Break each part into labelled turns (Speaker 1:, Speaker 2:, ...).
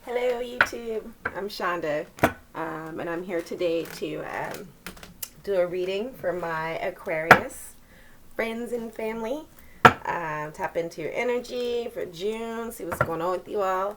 Speaker 1: Hello YouTube, I'm Shonda, and I'm here today to do a reading for my Aquarius friends and family. Tap into your energy for June, see what's going on with you all.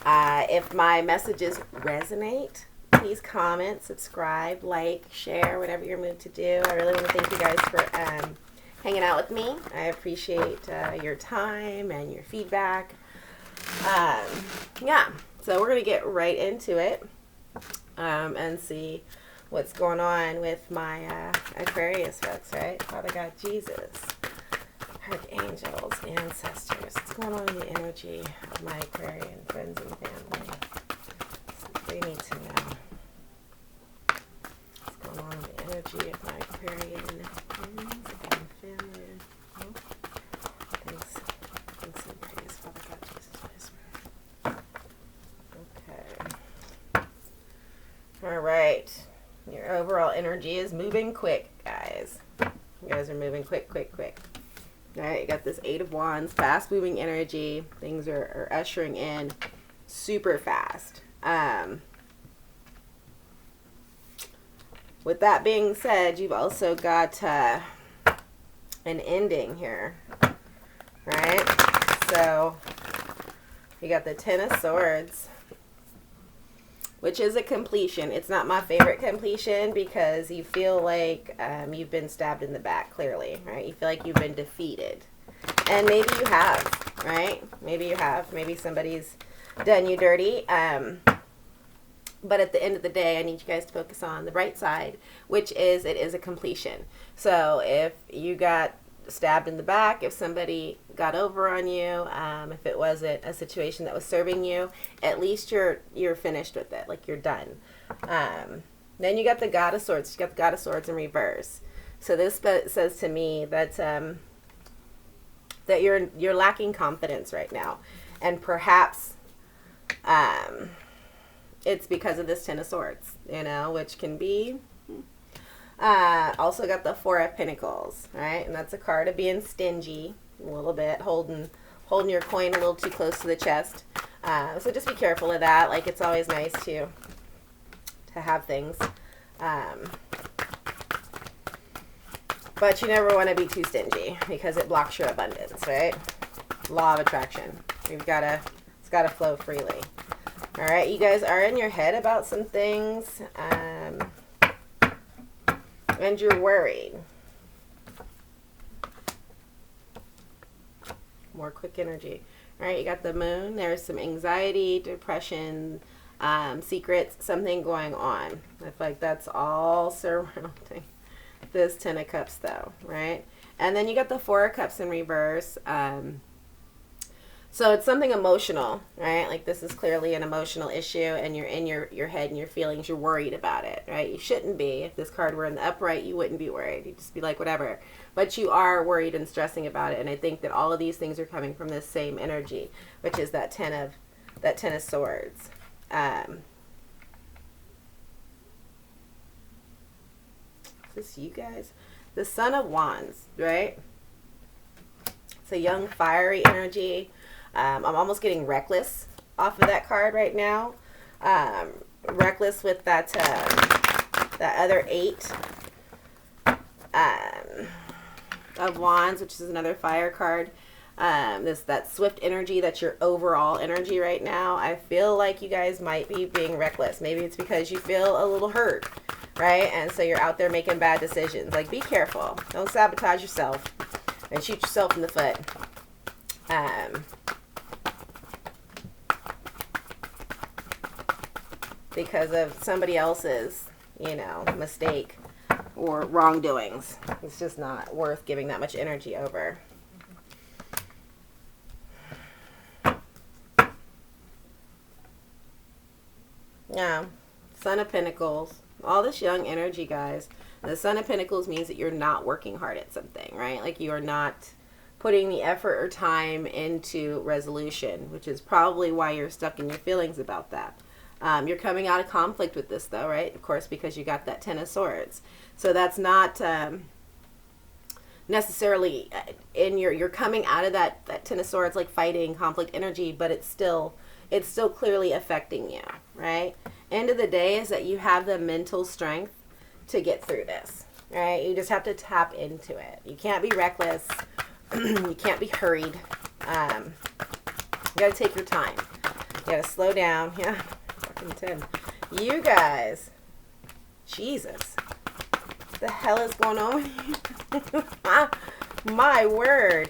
Speaker 1: If my messages resonate, please comment, subscribe, like, share, whatever you're moved to do. I really want to thank you guys for hanging out with me. I appreciate your time and your feedback. Yeah, so we're going to get right into it and see what's going on with my Aquarius folks, right? Father God, Jesus, archangels, ancestors, what's going on in the energy of my Aquarian friends and family? They need to know what's going on in the energy of my Aquarian friends and family. Thanks and praise, Father God, Jesus, okay. All right. Your overall energy is moving quick, guys. You guys are moving quick. All right, you got this Eight of Wands, fast-moving energy. Things are ushering in super fast. With that being said, you've also got an ending here, right? So you got the Ten of Swords, which is a completion. It's not my favorite completion because you feel like you've been stabbed in the back, clearly, right? You feel like you've been defeated. And maybe you have, right? Maybe you have. Maybe somebody's done you dirty. But at the end of the day, I need you guys to focus on the bright side, which is it is a completion. So if you got stabbed in the back, if somebody got over on you, if it wasn't a situation that was serving you, at least you're finished with it, like you're done. Then you got the God of Swords. You got the God of Swords in reverse. So this says to me that that you're lacking confidence right now, and perhaps it's because of this Ten of Swords, you know, which can be. Also got the Four of Pentacles, right? And that's a card of being stingy a little bit, holding your coin a little too close to the chest. So just be careful of that. Like, it's always nice to have things. But you never want to be too stingy because it blocks your abundance, right? Law of attraction. It's got to flow freely. All right, you guys are in your head about some things. And you're worried. More quick energy. All right, you got the Moon. There's some anxiety, depression, secrets, something going on. I feel like that's all surrounding this Ten of Cups, though, right? And then you got the Four of Cups in reverse. So it's something emotional, right? Like, this is clearly an emotional issue, and you're in your head and your feelings. You're worried about it, right? You shouldn't be. If this card were in the upright, you wouldn't be worried. You'd just be like, whatever. But you are worried and stressing about it, and I think that all of these things are coming from this same energy, which is that Ten of Swords. Is this you guys? The Son of Wands, right? It's a young, fiery energy. I'm almost getting reckless off of that card right now. Reckless with that other Eight of Wands, which is another fire card. That swift energy, that's your overall energy right now. I feel like you guys might be being reckless. Maybe it's because you feel a little hurt, right? And so you're out there making bad decisions. Like, be careful. Don't sabotage yourself and shoot yourself in the foot. Because of somebody else's, mistake or wrongdoings. It's just not worth giving that much energy over. Yeah, Son of Pentacles. All this young energy, guys. The Son of Pentacles means that you're not working hard at something, right? Like, you are not putting the effort or time into resolution, which is probably why you're stuck in your feelings about that. You're coming out of conflict with this, though, right? Of course, because you got that Ten of Swords. So that's not necessarily in you're coming out of that Ten of Swords like fighting conflict energy, but it's still clearly affecting you, right? End of the day is that you have the mental strength to get through this, right? You just have to tap into it. You can't be reckless. You can't be hurried. You got to take your time. You got to slow down. Yeah, fucking 10. You guys, Jesus, what the hell is going on with you? My word,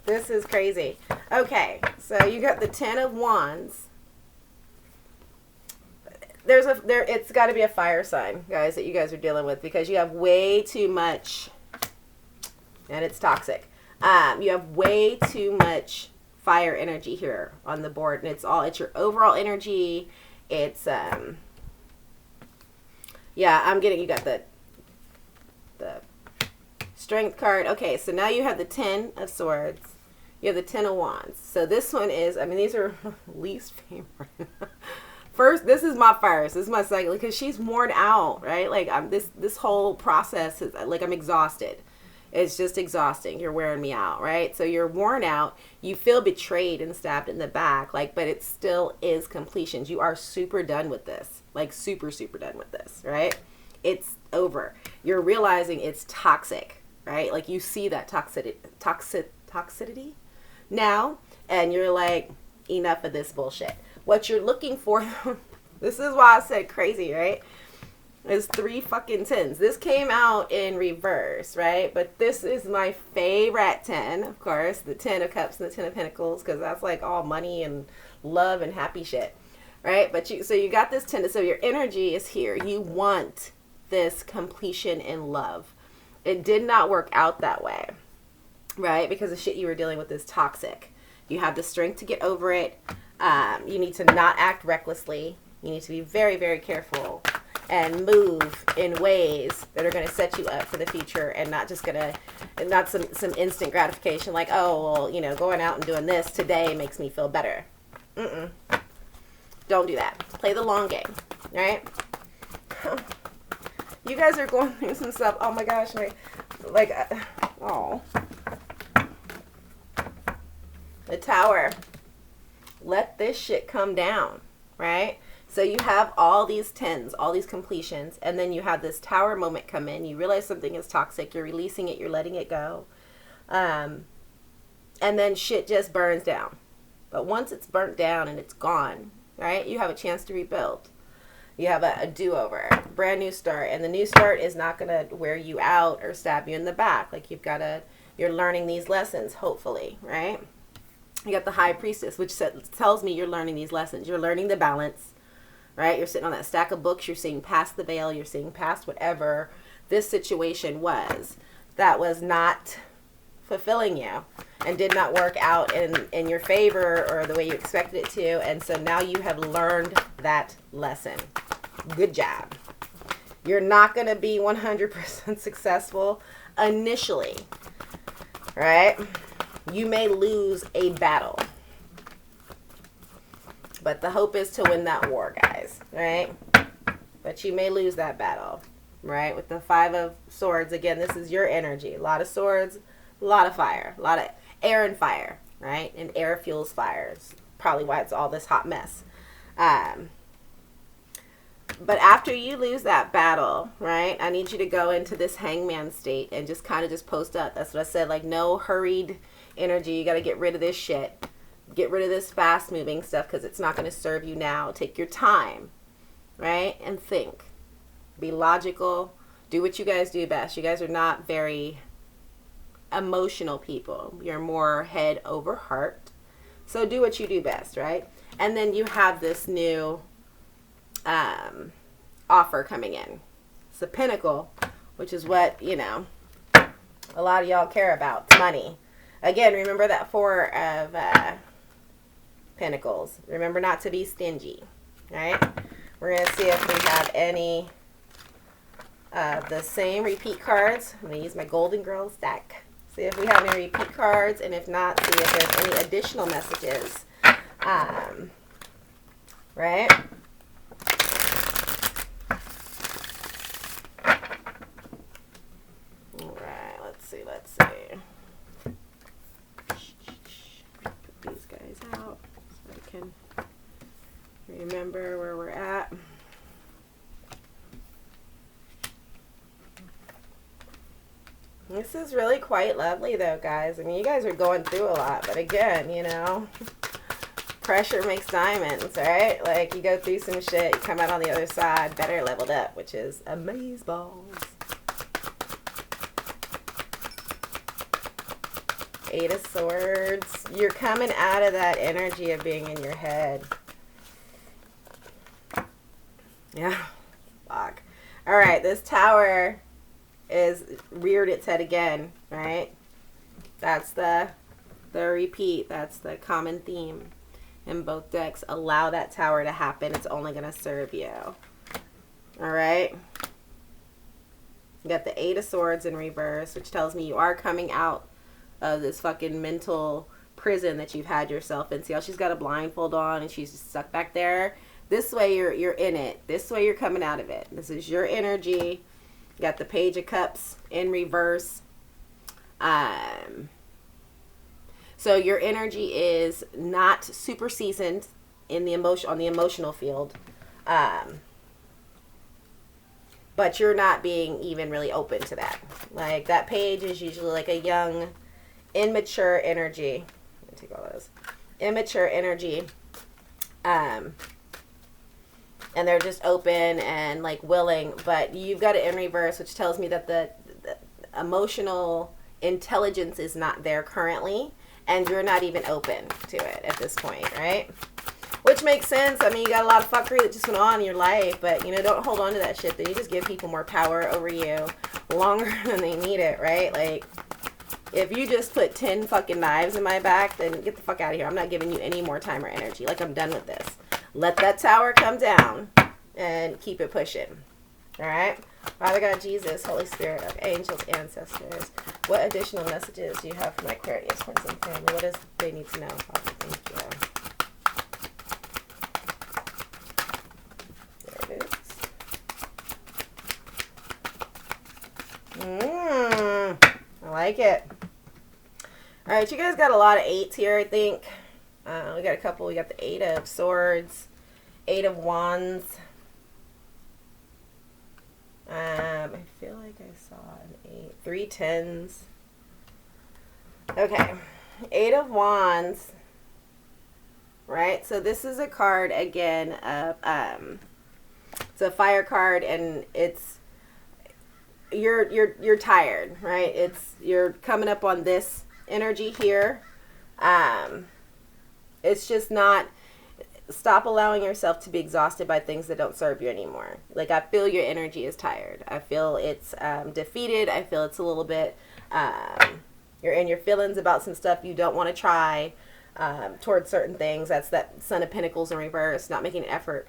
Speaker 1: this is crazy. Okay, so you got the 10 of Wands. It's got to be a fire sign, guys, that you guys are dealing with, because you have way too much, and it's toxic. You have way too much fire energy here on the board, and it's your overall energy. It's yeah, I'm getting, you got the Strength card. Okay, so now you have the 10 of Swords. You have the 10 of Wands. So this one is, I mean, these are least favorite. First, this is my first. This is my second, because she's worn out, right? Like, this whole process is like, I'm exhausted. It's just exhausting. You're wearing me out, right? So you're worn out. You feel betrayed and stabbed in the back, like, but it still is completions. You are super done with this, like super, super done with this, right? It's over. You're realizing it's toxic, right? Like, you see that toxicity now, and you're like, enough of this bullshit. What you're looking for, this is why I said crazy, right? Is 3 fucking 10s. This came out in reverse, right? But this is my favorite 10, of course. The 10 of Cups and the 10 of Pentacles, because that's like all money and love and happy shit, right? But so you got this 10. So your energy is here. You want this completion in love. It did not work out that way, right? Because the shit you were dealing with is toxic. You have the strength to get over it. You need to not act recklessly. You need to be very, very careful and move in ways that are going to set you up for the future, and not just not some instant gratification like, oh, well, you know, going out and doing this today makes me feel better. Don't do that. Play the long game, right? You guys are going through some stuff. Oh my gosh, oh. The Tower. Let this shit come down, right? So you have all these 10s, all these completions, and then you have this Tower moment come in. You realize something is toxic. You're releasing it. You're letting it go. And then shit just burns down. But once it's burnt down and it's gone, right, you have a chance to rebuild. You have a do-over, brand new start. And the new start is not going to wear you out or stab you in the back. Like, you're learning these lessons, hopefully, right? You got the High Priestess, which tells me you're learning these lessons. You're learning the balance, right? You're sitting on that stack of books. You're seeing past the veil. You're seeing past whatever this situation was that was not fulfilling you and did not work out in your favor or the way you expected it to. And so now you have learned that lesson. Good job. You're not going to be 100% successful initially, right? You may lose a battle, but the hope is to win that war, guys, right? But you may lose that battle, right? With the 5 of Swords, again, this is your energy. A lot of swords, a lot of fire, a lot of air and fire, right? And air fuels fires. Probably why it's all this hot mess. But after you lose that battle, right, I need you to go into this hangman state and just kind of just post up. That's what I said, like, no hurried energy. You got to get rid of this shit. Get rid of this fast moving stuff, because it's not going to serve you now. Take your time, right, and think. Be logical. Do what you guys do best. You guys are not very emotional people. You're more head over heart. So do what you do best, right? And then you have this new offer coming in. It's a Pentacle, which is what, you know, a lot of y'all care about. It's money. Again, remember that 4 of Pentacles. Remember not to be stingy, right? We're going to see if we have any of the same repeat cards. I'm going to use my Golden Girls deck. See if we have any repeat cards, and if not, see if there's any additional messages. Right? Alright, let's see. can remember where we're at. This is really quite lovely though, guys. I mean, you guys are going through a lot, but again, you know, pressure makes diamonds, right? Like, you go through some shit, you come out on the other side better leveled up, which is amazeballs. 8 of Swords. You're coming out of that energy of being in your head. Yeah. Fuck. All right, this Tower is reared its head again, right? That's the repeat. That's the common theme in both decks. Allow that Tower to happen. It's only going to serve you. All right. You got the 8 of Swords in reverse, which tells me you are coming out of this fucking mental prison that you've had yourself in. See how she's got a blindfold on and she's just stuck back there? This way you're in it. This way you're coming out of it. This is your energy. You got the Page of Cups in reverse. So your energy is not super seasoned in the on the emotional field. But you're not being even really open to that. Like, that page is usually like a young, immature energy. Let me take all those. Immature energy. And they're just open and like willing, but you've got it in reverse, which tells me that the emotional intelligence is not there currently, and you're not even open to it at this point, right? Which makes sense. I mean, you got a lot of fuckery that just went on in your life, but, you know, don't hold on to that shit. Then you just give people more power over you longer than they need it, right? Like, if you just put 10 fucking knives in my back, then get the fuck out of here. I'm not giving you any more time or energy. Like, I'm done with this. Let that Tower come down and keep it pushing. All right? Father God, Jesus, Holy Spirit, angels, ancestors, what additional messages do you have for my Aquarius friends and family? What does they need to know, Father? Thank you. There it is. I like it. All right, you guys got a lot of 8s here, I think. We got a couple. We got the 8 of Swords, 8 of Wands. I feel like I saw an 8. 3 10s. Okay. 8 of Wands. Right? So this is a card, again, of, it's a fire card, and it's, you're tired, right? You're coming up on this energy here. It's just not, stop allowing yourself to be exhausted by things that don't serve you anymore. Like, I feel your energy is tired. I feel it's defeated. I feel it's a little bit, you're in your feelings about some stuff you don't want to try towards certain things. That's that Son of Pentacles in reverse, not making an effort.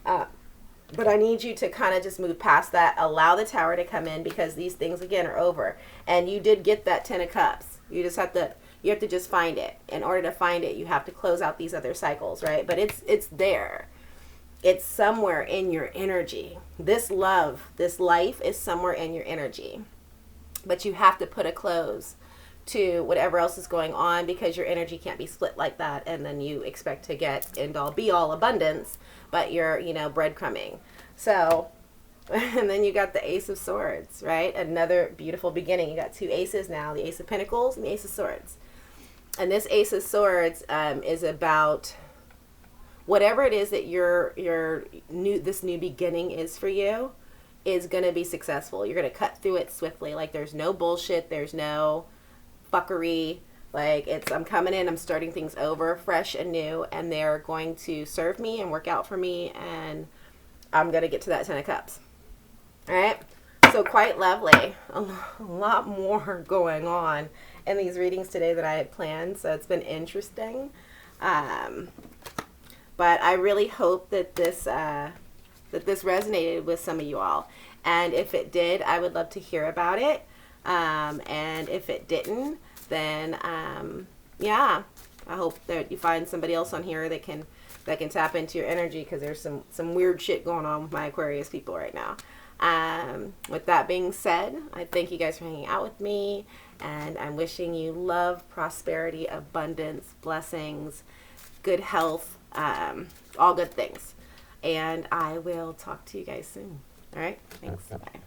Speaker 1: But I need you to kind of just move past that. Allow the Tower to come in, because these things, again, are over. And you did get that 10 of Cups. You just have to... You have to just find it. In order to find it, you have to close out these other cycles, right? But it's there. It's somewhere in your energy. This love, this life is somewhere in your energy. But you have to put a close to whatever else is going on, because your energy can't be split like that, and then you expect to get end all be all abundance, but you're, you know, breadcrumbing. So, and then you got the Ace of Swords, right? Another beautiful beginning. You got 2 aces now, the Ace of Pentacles and the Ace of Swords. And this Ace of Swords is about whatever it is that this new beginning is for you is going to be successful. You're going to cut through it swiftly. Like, there's no bullshit. There's no fuckery. Like, I'm coming in, I'm starting things over, fresh and new, and they're going to serve me and work out for me, and I'm going to get to that 10 of Cups. All right? So quite lovely. A lot more going on in these readings today than I had planned, so it's been interesting. But I really hope that this resonated with some of you all. And if it did, I would love to hear about it. And if it didn't, then yeah, I hope that you find somebody else on here that can tap into your energy, because there's some weird shit going on with my Aquarius people right now. With that being said, I thank you guys for hanging out with me, and I'm wishing you love, prosperity, abundance, blessings, good health, All good things. And I will talk to you guys soon. All right? Thanks. Bye.